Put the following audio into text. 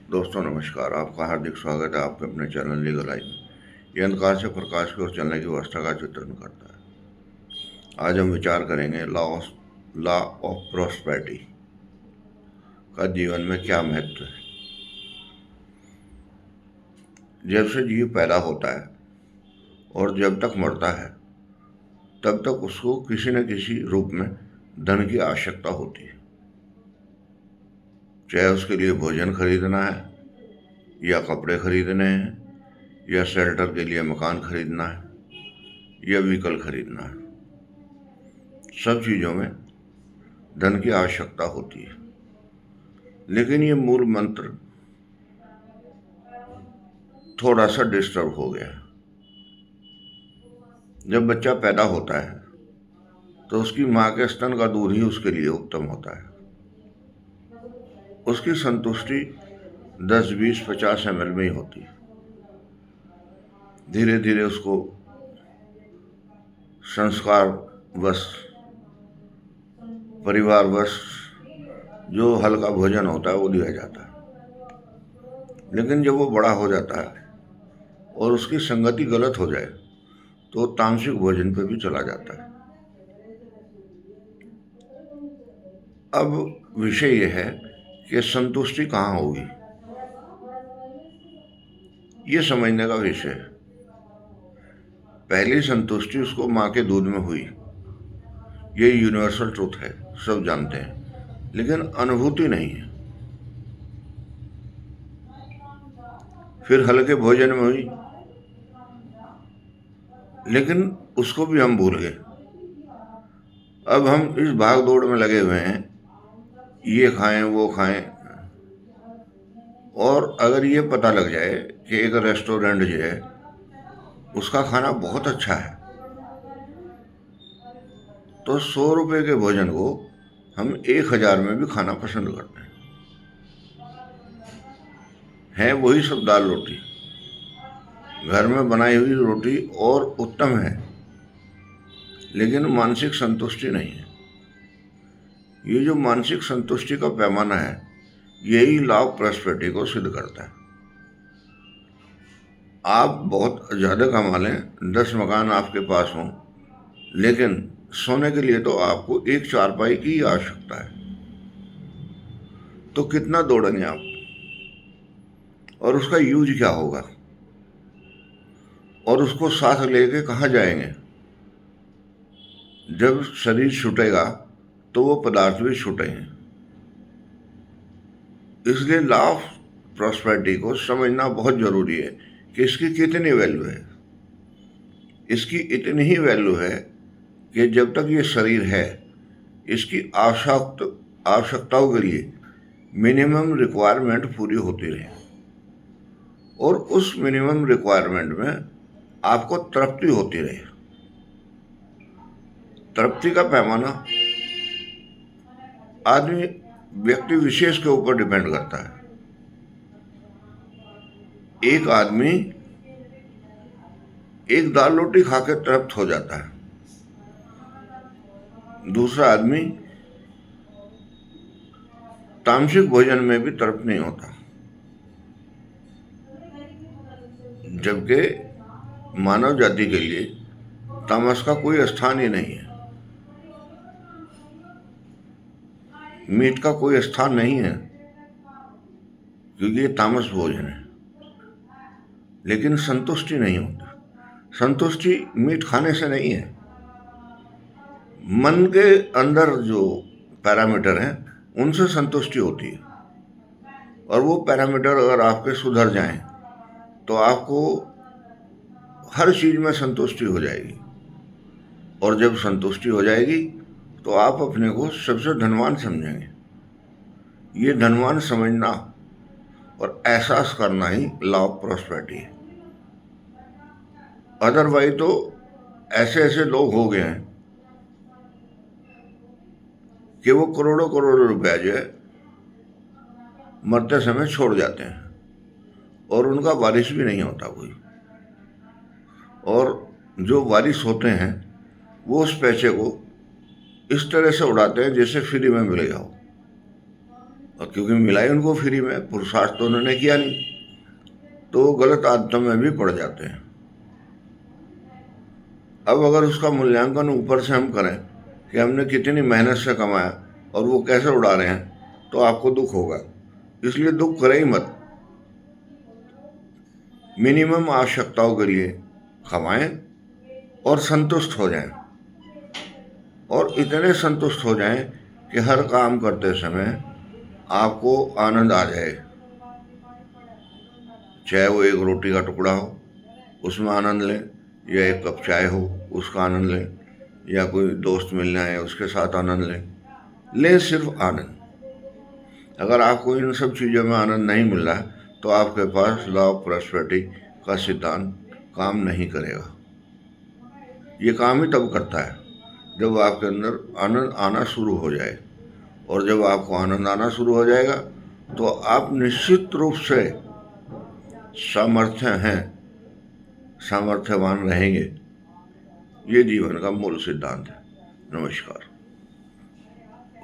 दोस्तों नमस्कार। आपका हार्दिक स्वागत है आपके अपने चैनल लीगल लाइफ में। ये अंधकार से प्रकाश की ओर चलने की व्यवस्था का चित्रण करता है। आज हम विचार करेंगे लॉ ऑफ प्रॉस्पेरिटी का जीवन में क्या महत्व है। जब से जीव पैदा होता है और जब तक मरता है तब तक उसको किसी न किसी रूप में धन की आवश्यकता होती है। चाहे उसके लिए भोजन खरीदना है या कपड़े खरीदने हैं या शेल्टर के लिए मकान खरीदना है या व्हीकल खरीदना है, सब चीज़ों में धन की आवश्यकता होती है। लेकिन ये मूल मंत्र थोड़ा सा डिस्टर्ब हो गया है। जब बच्चा पैदा होता है तो उसकी माँ के स्तन का दूध ही उसके लिए उत्तम होता है। उसकी संतुष्टि 10, 20, 50 ml में ही होती है। धीरे धीरे उसको संस्कार वश, परिवार वश जो हल्का भोजन होता है वो दिया जाता है। लेकिन जब वो बड़ा हो जाता है और उसकी संगति गलत हो जाए तो तामसिक भोजन पे भी चला जाता है। अब विषय यह है कि संतुष्टि कहाँ होगी, ये समझने का विषय है। पहली संतुष्टि उसको माँ के दूध में हुई, ये यूनिवर्सल ट्रूथ है, सब जानते हैं, लेकिन अनुभूति नहीं है। फिर हल्के भोजन में हुई, लेकिन उसको भी हम भूल गए। अब हम इस भाग दौड़ में लगे हुए हैं, ये खाएं वो खाएं, और अगर ये पता लग जाए कि एक रेस्टोरेंट जो है उसका खाना बहुत अच्छा है तो 100 रुपये के भोजन को हम 1000 में भी खाना पसंद करते हैं। वही सब दाल रोटी, घर में बनाई हुई रोटी और उत्तम है, लेकिन मानसिक संतुष्टि नहीं है। ये जो मानसिक संतुष्टि का पैमाना है यही लॉ ऑफ प्रॉस्पेरिटी को सिद्ध करता है। आप बहुत ज़्यादा कमा लें, 10 मकान आपके पास हों, लेकिन सोने के लिए तो आपको एक चारपाई की आवश्यकता है, तो कितना दौड़ेंगे आप और उसका यूज क्या होगा और उसको साथ लेके कहाँ जाएंगे। जब शरीर छूटेगा तो वो पदार्थ भी छूटेंगे। इसलिए लॉ ऑफ प्रॉस्पेरिटी को समझना बहुत जरूरी है कि इसकी कितनी वैल्यू है। इसकी इतनी ही वैल्यू है कि जब तक ये शरीर है इसकी आवश्यकताओं के लिए मिनिमम रिक्वायरमेंट पूरी होती रहे, और उस मिनिमम रिक्वायरमेंट में आपको तृप्ति होती रहे। तृप्ति का पैमाना आदमी व्यक्ति विशेष के ऊपर डिपेंड करता है। एक आदमी एक दाल रोटी खा के तृप्त हो जाता है, दूसरा आदमी तामसिक भोजन में भी तृप्त नहीं होता। जबकि मानव जाति के लिए तामस का कोई स्थान ही नहीं है, मीट का कोई स्थान नहीं है, क्योंकि ये तामस भोजन है। लेकिन संतुष्टि नहीं होती। संतुष्टि मीट खाने से नहीं है, मन के अंदर जो पैरामीटर हैं उनसे संतुष्टि होती है। और वो पैरामीटर अगर आपके सुधर जाएं तो आपको हर चीज में संतुष्टि हो जाएगी, और जब संतुष्टि हो जाएगी तो आप अपने को सबसे धनवान समझेंगे। ये धनवान समझना और एहसास करना ही लॉ ऑफ प्रॉस्पेरिटी है। अदरवाइज तो ऐसे ऐसे लोग हो गए हैं कि वो करोड़ों करोड़ों रुपया जो है मरते समय छोड़ जाते हैं और उनका वारिस भी नहीं होता कोई, और जो वारिस होते हैं वो उस पैसे को इस तरह से उड़ाते हैं जैसे फ्री में मिल गया हो। और क्योंकि मिला ही उनको फ्री में, पुरुषार्थ तो उन्होंने किया नहीं, तो वो गलत आदतों में भी पड़ जाते हैं। अब अगर उसका मूल्यांकन ऊपर से हम करें कि हमने कितनी मेहनत से कमाया और वो कैसे उड़ा रहे हैं, तो आपको दुख होगा। इसलिए दुख करें ही मत। मिनिमम आवश्यकताओं के लिए कमाएं और संतुष्ट हो जाएं, और इतने संतुष्ट हो जाएं कि हर काम करते समय आपको आनंद आ जाए। चाहे वो एक रोटी का टुकड़ा हो, उसमें आनंद लें, या एक कप चाय हो, उसका आनंद लें, या कोई दोस्त मिलना है उसके साथ आनंद लें सिर्फ आनंद। अगर आपको इन सब चीज़ों में आनंद नहीं मिल रहा है, तो आपके पास लॉ ऑफ प्रॉस्पेरिटी का सिद्धांत काम नहीं करेगा। ये काम ही तब करता है जब आपके अंदर आनंद आना शुरू हो जाए, और जब आपको आनंद आना शुरू हो जाएगा तो आप निश्चित रूप से सामर्थ्यवान रहेंगे। ये जीवन का मूल सिद्धांत है। नमस्कार।